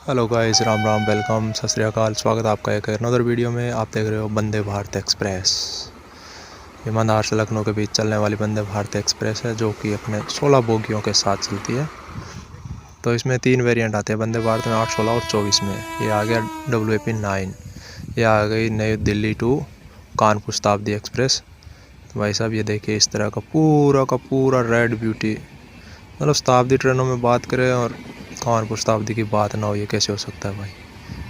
Hello guys, Ram Ram, welcome, सत श्री अकाल। स्वागत है आपका एक अनदर वीडियो में। आप देख रहे हो वंदे भारत एक्सप्रेस। ये मंदार से लखनऊ के बीच चलने वाली वंदे भारत एक्सप्रेस है, जो कि अपने 16 बोगियों के साथ चलती है। तो इसमें 3 वेरिएंट आते हैं वंदे भारत में, 8, 16 और 24 में। ये आ गया WAP9। ये आ गई नई दिल्ली टू कानपुर शताब्दी एक्सप्रेस। तो भाई साहब ये देखिए, इस तरह का पूरा रेड ब्यूटी। मतलब शताब्दी ट्रेनों में बात करें और कानपुर शताब्दी की बात ना हो, ये कैसे हो सकता है भाई।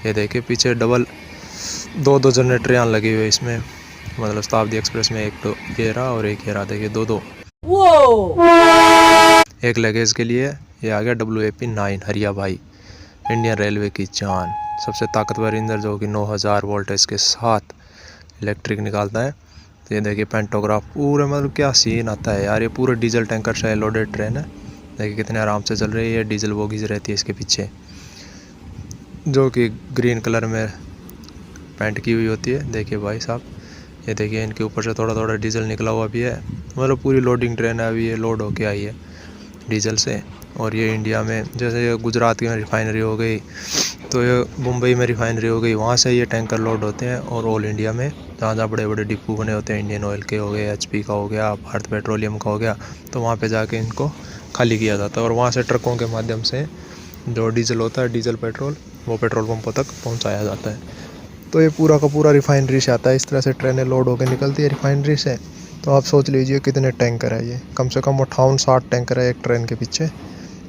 ये देखिए पीछे डबल दो जनरेटर यहाँ लगे हुए इसमें। मतलब शताब्दी एक्सप्रेस में एक तो ये रहा और एक ये रहा, देखिए दो। एक लगेज के लिए। ये आ गया WAP9 हरिया भाई, इंडियन रेलवे की जान, सबसे ताकतवर इंजन, जो कि 9000 वोल्टेज के साथ इलेक्ट्रिक निकालता है। तो ये देखिए पेंटोग्राफ पूरे, मतलब क्या सीन आता है यार। ये पूरे डीजल टैंकर से लोडेड ट्रेन है। देखिए कितने आराम से चल रही है। डीजल बोगीज रहती है इसके पीछे, जो कि ग्रीन कलर में पेंट की हुई होती है। देखिए भाई साहब, ये देखिए इनके ऊपर से थोड़ा थोड़ा डीजल निकला हुआ भी है। मतलब पूरी लोडिंग ट्रेन है, अभी ये लोड होके आई है डीजल से। और ये इंडिया में, जैसे ये गुजरात में रिफाइनरी हो गई, तो ये मुंबई में रिफाइनरी हो गई, वहाँ से ये टैंकर लोड होते हैं। और ऑल इंडिया में जहाँ जहाँ बड़े बड़े डिपो बने होते हैं, इंडियन ऑयल के हो गए, HP का हो गया, भारत पेट्रोलियम का हो गया, तो वहाँ पे जाके इनको खाली किया जाता है। और वहाँ से ट्रकों के माध्यम से जो डीजल होता है, डीजल पेट्रोल, वो पेट्रोल पंपों तक पहुँचाया जाता है। तो ये पूरा का पूरा रिफाइनरी से आता है। इस तरह से ट्रेनें लोड होकर निकलती है रिफाइनरी से। तो आप सोच लीजिए कितने टैंकर है ये, कम से कम 58-60 टैंकर है एक ट्रेन के पीछे।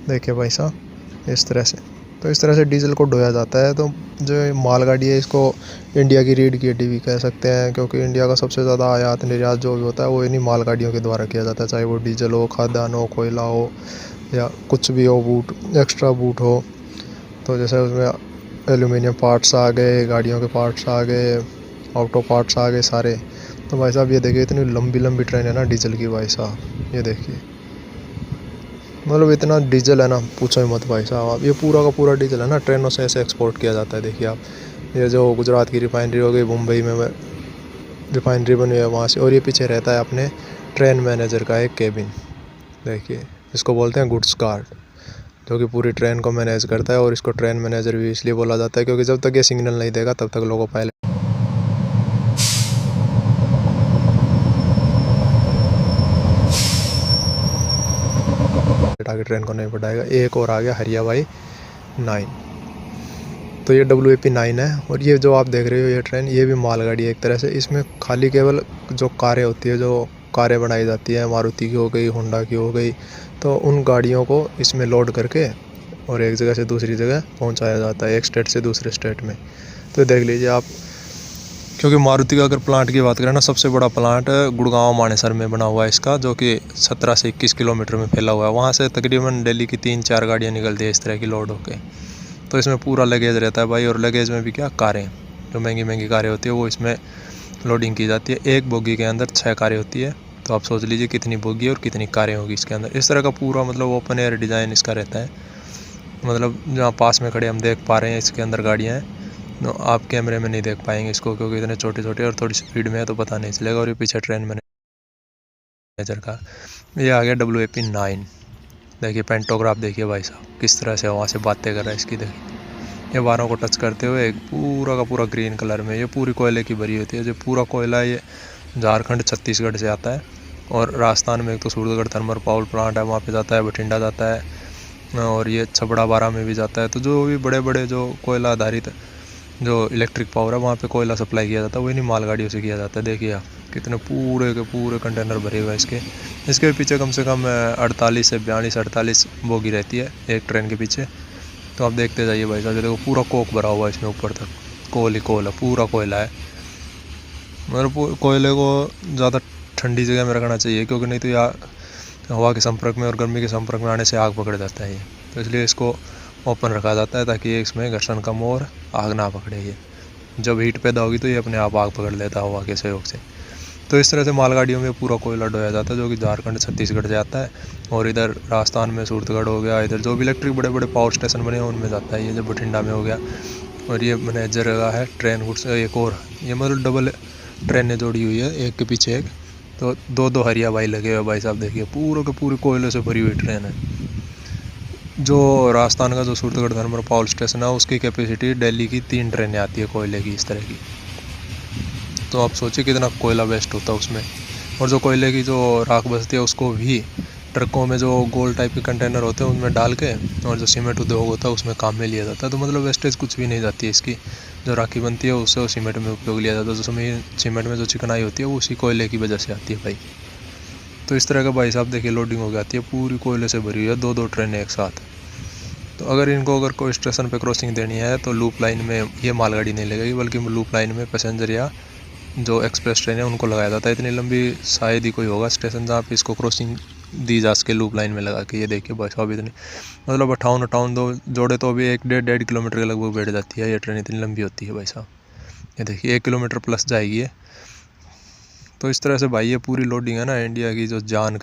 देखिए भाई साहब इस तरह से। तो इस तरह से डीजल को ढोया जाता है। तो जो मालगाड़ी है, इसको इंडिया की रीढ़ की हड्डी भी कह सकते हैं, क्योंकि इंडिया का सबसे ज़्यादा आयात निर्यात जो भी होता है वो इन्हीं मालगाड़ियों के द्वारा किया जाता है। चाहे वो डीजल हो, खाद्यान्न हो, कोयला हो, या कुछ भी हो, बूट, एक्स्ट्रा बूट हो। तो जैसे उसमें एल्यूमिनियम पार्ट्स आ गए, गाड़ियों के पार्ट्स आ गए, ऑटो पार्ट्स आ गए सारे। तो भाई साहब ये देखिए इतनी लंबी लंबी ट्रेन है ना डीजल की भाई साहब। ये देखिए मतलब इतना डीजल है ना, पूछो ही मत भाई साहब आप। ये पूरा का पूरा डीजल है ना, ट्रेनों से ऐसे एक्सपोर्ट किया जाता है। देखिए आप, ये जो गुजरात की रिफाइनरी हो गई, मुंबई में रिफाइनरी बनी है वहाँ से। और ये पीछे रहता है अपने ट्रेन मैनेजर का एक केबिन। देखिए इसको बोलते हैं गुड्स गार्ड, जो कि पूरी ट्रेन को मैनेज करता है। और इसको ट्रेन मैनेजर भी इसलिए बोला जाता है क्योंकि जब तक ये सिग्नल नहीं देगा तब तक लोगों पायलट आगे ट्रेन को नहीं बढ़ाएगा। एक और आ गया हरिया भाई 9। तो ये WAP9 है। और ये जो आप देख रहे हो ये ट्रेन, ये भी मालगाड़ी है एक तरह से। इसमें खाली केवल जो कारें होती है, जो कारें बनाई जाती हैं, मारुति की हो गई, होंडा की हो गई, तो उन गाड़ियों को इसमें लोड करके और एक जगह से दूसरी जगह पहुंचाया जाता है, एक स्टेट से दूसरे स्टेट में। तो देख लीजिए आप, क्योंकि मारुति का अगर प्लांट की बात करें ना, सबसे बड़ा प्लांट गुड़गांव मानेसर में बना हुआ है इसका, जो कि 17 से 21 किलोमीटर में फैला हुआ है। वहाँ से तकरीबन दिल्ली की 3-4 गाड़ियाँ निकलती है इस तरह की लोड होके। तो इसमें पूरा लगेज रहता है भाई। और लगेज में भी क्या, कारें, जो महंगी महंगी कारें होती है वो इसमें लोडिंग की जाती है। एक बोगी के अंदर 6 कारें होती है। तो आप सोच लीजिए कितनी बोगी और कितनी कारें होगी इसके अंदर। इस तरह का पूरा मतलब ओपन एयर डिज़ाइन इसका रहता है। मतलब जहाँ पास में खड़े हम देख पा रहे हैं इसके अंदर गाड़ियाँ हैं, तो आप कैमरे में नहीं देख पाएंगे इसको, क्योंकि इतने छोटे छोटे और थोड़ी स्पीड में है तो पता नहीं चलेगा। और ये पीछे ट्रेन मैनेजर का ये आ गया WAP9। देखिए पेंटोग्राफ देखिए भाई साहब किस तरह से वहाँ से बातें कर रहा है इसकी। देखिए ये बारों को टच करते हुए एक पूरा का पूरा ग्रीन कलर में, ये पूरी कोयले की भरी होती है। जो पूरा कोयला ये झारखंड छत्तीसगढ़ से आता है। और राजस्थान में एक तो सूरतगढ़ थर्मल पावर प्लांट है, वहाँ पे जाता है, बठिंडा जाता है, और ये छबड़ा बारा में भी जाता है। तो जो भी बड़े बड़े जो कोयला आधारित जो इलेक्ट्रिक पावर है, वहाँ पे कोयला सप्लाई किया जाता है, वो इन्हीं मालगाड़ियों से किया जाता है। देखिए आप कितने पूरे के पूरे कंटेनर भरे हुए हैं इसके पीछे कम से कम 48 से 48 बोगी रहती है एक ट्रेन के पीछे। तो आप देखते जाइए भाई साहब, देखो पूरा कोक भरा हुआ है इसमें, ऊपर तक कोल ही कोल है, पूरा कोयला है। मतलब कोयले को ज़्यादा ठंडी जगह में रखना चाहिए, क्योंकि नहीं तो या हवा के संपर्क में और गर्मी के संपर्क में आने से आग पकड़ जाता है ये। तो इसलिए इसको ओपन रखा जाता है ताकि इसमें घर्षण कम हो और आग ना पकड़े। ये जब हीट पैदा होगी तो ये अपने आप आग पकड़ लेता है हवा के सहयोग से। तो इस तरह से मालगाड़ियों में पूरा कोयला ढोया जाता है, जो कि झारखंड छत्तीसगढ़ से आता है। और इधर राजस्थान में सूरतगढ़ हो गया, इधर जो भी इलेक्ट्रिक बड़े बड़े पावर स्टेशन बने हैं उनमें जाता है। ये जो बठिंडा में हो गया। और ये मैनेजर जगह है ट्रेन गुड्स, एक और ये मतलब डबल ट्रेनें जोड़ी हुई है एक के पीछे एक। तो दो हरिया भाई लगे हुए भाई साहब। देखिए पूरे के पूरी कोयले से भरी हुई ट्रेन है। जो राजस्थान का जो सूरतगढ़ थर्मल पावर स्टेशन है उसकी कैपेसिटी दिल्ली की 3 ट्रेनें आती है कोयले की इस तरह की। तो आप सोचिए कितना कोयला वेस्ट होता है उसमें। और जो कोयले की जो राख बचती है उसको भी ट्रकों में जो गोल टाइप के कंटेनर होते हैं उनमें डाल के और जो सीमेंट उद्योग होता है उसमें काम में लिया जाता है। तो मतलब वेस्टेज कुछ भी नहीं जाती है इसकी। जो राखी बनती है उससे सीमेंट में उपयोग लिया जाता है। तो सीमेंट में जो चिकनाई होती है वो उसी कोयले की वजह से आती है भाई। तो इस तरह का भाई साहब देखिए लोडिंग हो जाती है, पूरी कोयले से भरी हुई है, 2-2 ट्रेनें एक साथ। तो अगर कोई स्टेशन पे क्रॉसिंग देनी है तो लूप लाइन में ये मालगाड़ी नहीं लगेगी, बल्कि लूप लाइन में पैसेंजर या जो एक्सप्रेस ट्रेन है उनको लगाया जाता है। इतनी लंबी शायद ही कोई होगा स्टेशन जहाँ पे इसको क्रॉसिंग दी जा सके लूप लाइन में लगा के। ये देखिए भाई साहब इतनी मतलब 58 दो जोड़े तो अभी 1-1.5 किलोमीटर के लगभग बैठ जाती है ये ट्रेन, इतनी लंबी होती है भाई साहब। ये देखिए 1 किलोमीटर प्लस जाएगी ये। तो इस तरह से भाई ये पूरी लोडिंग है ना इंडिया की जो जान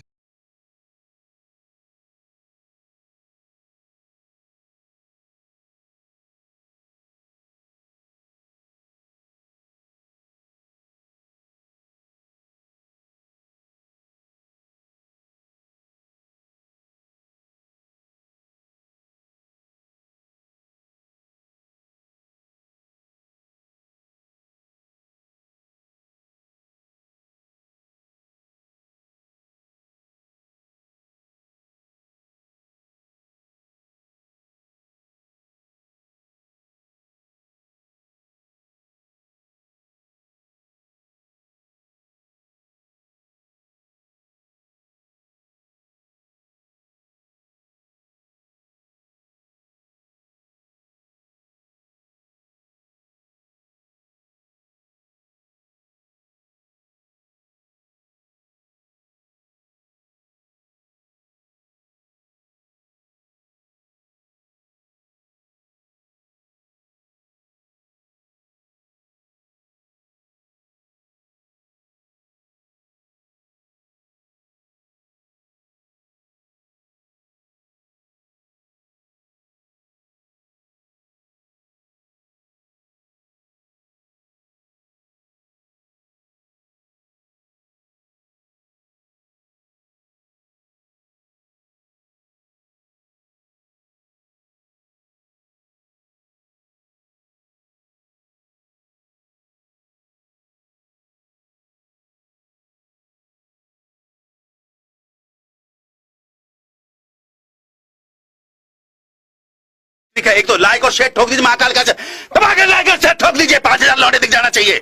एक तो लाइक और शेयर ठोक दीजिए, महाकाल का दबा के लाइक और शेयर ठोक दीजिए, 5,000 लौटे दिख जाना चाहिए।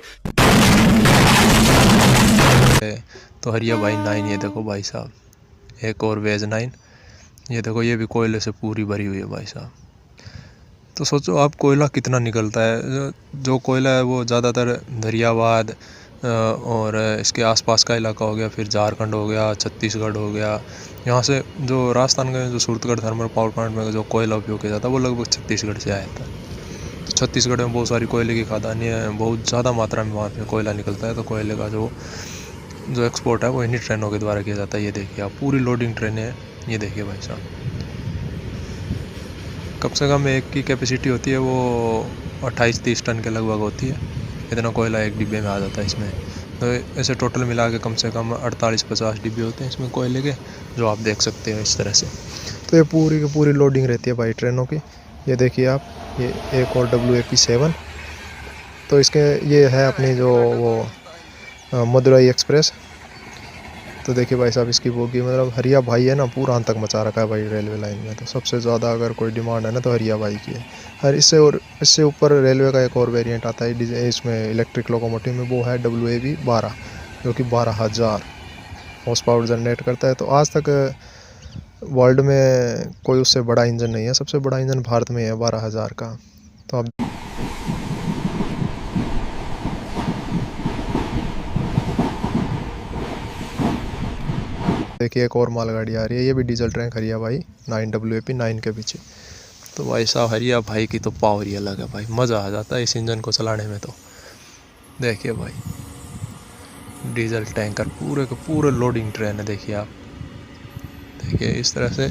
तो हरिया भाई 9 ये देखो भाई साहब, एक और वेज 9 ये देखो, ये भी कोयले से पूरी भरी हुई है भाई साहब। तो सोचो आप कोयला कितना निकलता है। जो कोयला है वो ज़्यादातर धरियावाद और इसके आसपास का इलाका हो गया, फिर झारखंड हो गया, छत्तीसगढ़ हो गया। यहाँ से जो राजस्थान का जो सूरतगढ़ थर्मल पावर प्लांट में जो कोयला उपयोग किया जाता है वो लगभग छत्तीसगढ़ से आया था। तो छत्तीसगढ़ में बहुत सारी कोयले की खदानें हैं, बहुत ज़्यादा मात्रा में वहाँ पे कोयला निकलता है। तो कोयले का जो एक्सपोर्ट है वो इन्हीं ट्रेनों के द्वारा किया जाता है। ये देखिए आप पूरी लोडिंग ट्रेनें हैं, ये देखिए भाई साहब। कम से कम एक की कैपेसिटी होती है वो 28-30 टन के लगभग होती है। इतना कोयला एक डिब्बे में आ जाता है इसमें। तो ऐसे टोटल मिला के कम से कम 48-50 डिब्बे होते हैं इसमें कोयले के, जो आप देख सकते हो इस तरह से। तो ये पूरी की पूरी लोडिंग रहती है भाई ट्रेनों की। ये देखिए आप, ये एक और WAP7। तो इसके ये है अपनी जो वो मदुरई एक्सप्रेस। तो देखिए भाई साहब इसकी बोगी मतलब हरिया भाई है ना, पूरा अंत तक मचा रखा है भाई रेलवे लाइन में। तो सबसे ज़्यादा अगर कोई डिमांड है ना तो हरिया भाई की है। और इससे ऊपर रेलवे का एक और वेरिएंट आता है इसमें इलेक्ट्रिक लोकोमोटिव में, वो है WAV12, जो कि 12,000 हॉर्स पावर जनरेट करता है। तो आज तक वर्ल्ड में कोई उससे बड़ा इंजन नहीं है, सबसे बड़ा इंजन भारत में है 12,000 का। तो आप देखिए एक और मालगाड़ी आ रही है, ये भी डीजल ट्रैक हरिया भाई 9 WAP9 के पीछे। तो भाई साहब हरिया भाई की तो पावर ही अलग है भाई, मज़ा आ जाता है इस इंजन को चलाने में। तो देखिए भाई डीजल टैंकर पूरे के पूरे लोडिंग ट्रेन है। देखिए आप, देखिए इस तरह से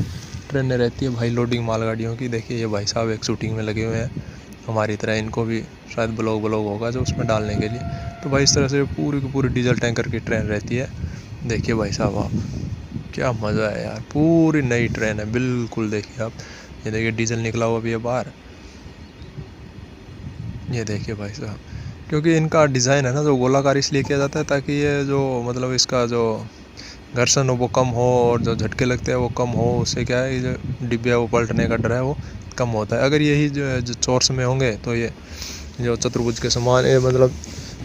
ट्रेनें रहती है भाई लोडिंग मालगाड़ियों की। देखिए ये भाई साहब एक शूटिंग में लगे हुए हैं हमारी तरह, इनको भी शायद ब्लॉग होगा जो उसमें डालने के लिए। तो भाई इस तरह से पूरी की पूरी डीजल टैंकर की ट्रेन रहती है। देखिए भाई साहब आप, क्या मज़ा है यार, पूरी नई ट्रेन है बिल्कुल। देखिए आप ये देखिए डीजल निकला हुआ भी है बाहर। ये देखिए भाई साहब, क्योंकि इनका डिज़ाइन है ना जो गोलाकार इसलिए किया जाता है ताकि ये जो मतलब इसका जो घर्षण हो वो कम हो और जो झटके लगते हैं वो कम हो। उससे क्या है, ये जो डिब्बे वो पलटने का डर है वो कम होता है। अगर यही जो चोर्स में होंगे तो ये जो चतुर्भुज के समान, ये मतलब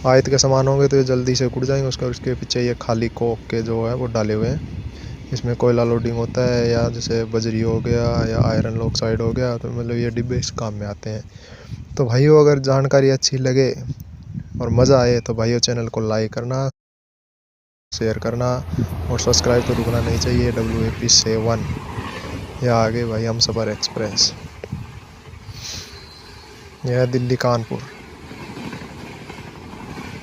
आयत के समान होंगे तो ये जल्दी से उड़ जाएंगे। उसके पीछे ये खाली कोक के जो है वो डाले हुए हैं। इसमें कोयला लोडिंग होता है या जैसे बजरी हो गया या आयरन ऑक्साइड हो गया, तो मतलब ये डिब्बे इस काम में आते हैं। तो भाइयों अगर जानकारी अच्छी लगे और मज़ा आए तो भाइयों चैनल को लाइक करना, शेयर करना और सब्सक्राइब तो रुकना नहीं चाहिए। WAP7 या आगे भाई हमसफ़र एक्सप्रेस, यह दिल्ली कानपुर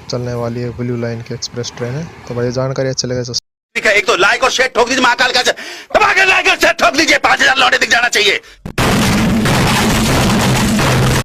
चलने वाली है ब्लू लाइन की एक्सप्रेस ट्रेन है। तो भाई जानकारी अच्छी लगे तो एक तो लाइक और शेयर ठोक दीजिए, महाकाल का दबा के लाइक और शेयर ठोक दीजिए, 5000 लौटे दिख जाना चाहिए।